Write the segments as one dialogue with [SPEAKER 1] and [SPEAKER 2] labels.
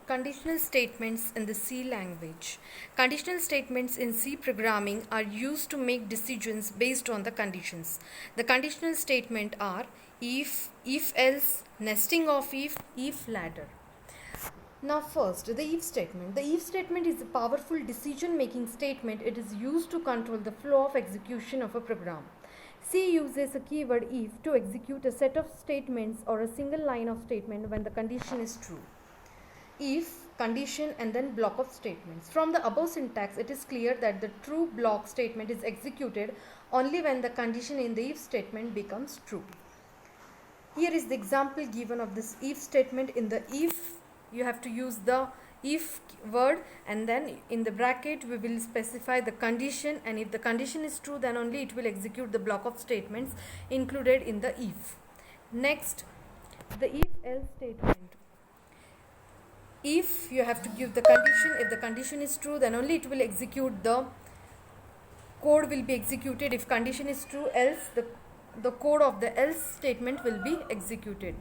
[SPEAKER 1] Conditional statements in the C language. Conditional statements in C programming are used to make decisions based on the conditions. The conditional statement are if else, nesting of if ladder. Now first, the if statement. The if statement is a powerful decision-making statement. It is used to control the flow of execution of a program. C uses a keyword if to execute a set of statements or a single line of statement when the condition is true. If, condition and then block of statements. From the above syntax, it is clear that the true block statement is executed only when the condition in the if statement becomes true. Here is the example given of this if statement. In the if, you have to use the if word, and then in the bracket we will specify the condition, and if the condition is true, then only it will execute the block of statements included in the if. Next, the if else statement. If you have to give the condition, if the condition is true, then only it will execute, the code will be executed. If condition is true, else the code of the else statement will be executed.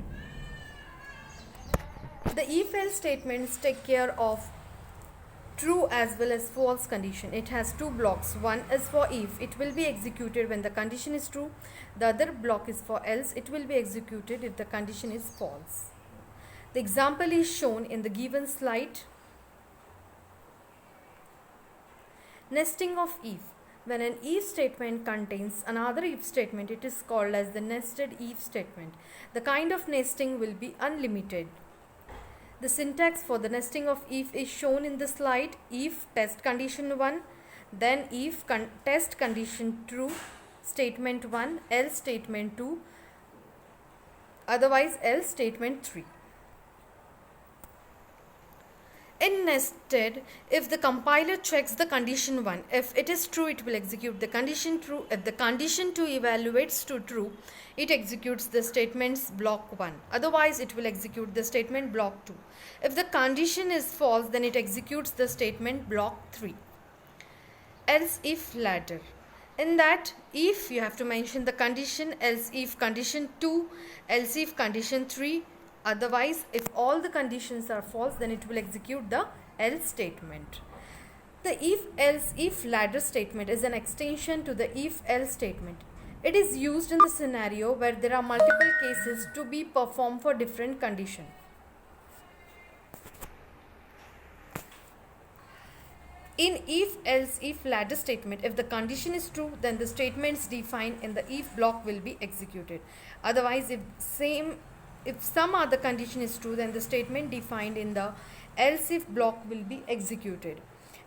[SPEAKER 1] The if else statements take care of true as well as false condition. It has two blocks. One is for if, it will be executed when the condition is true. The other block is for else, it will be executed if the condition is false. The example is shown in the given slide. Nesting of if. When an if statement contains another if statement, it is called as the nested if statement. The kind of nesting will be unlimited. The syntax for the nesting of if is shown in the slide. If test condition 1, then if test condition true, statement 1, else statement 2, otherwise else statement 3. In nested, if the compiler checks the condition 1, if it is true, it will execute the condition true. If the condition 2 evaluates to true, it executes the statements block 1. Otherwise, it will execute the statement block 2. If the condition is false, then it executes the statement block 3. Else if ladder. In that, if you have to mention the condition, else if condition 2, else if condition 3. Otherwise, if all the conditions are false, then it will execute the else statement. The if else if ladder statement is an extension to the if else statement. It is used in the scenario where there are multiple cases to be performed for different conditions. In if else if ladder statement, if the condition is true, then the statements defined in the if block will be executed. Otherwise, if some other condition is true, then the statement defined in the else if block will be executed.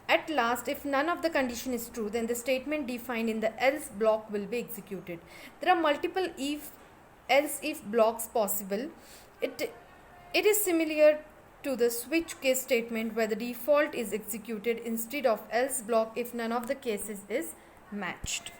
[SPEAKER 1] At last, if none of the condition is true, then the statement defined in the else block will be executed. There are multiple if else if blocks possible. It is similar to the switch case statement, where the default is executed instead of else block if none of the cases is matched.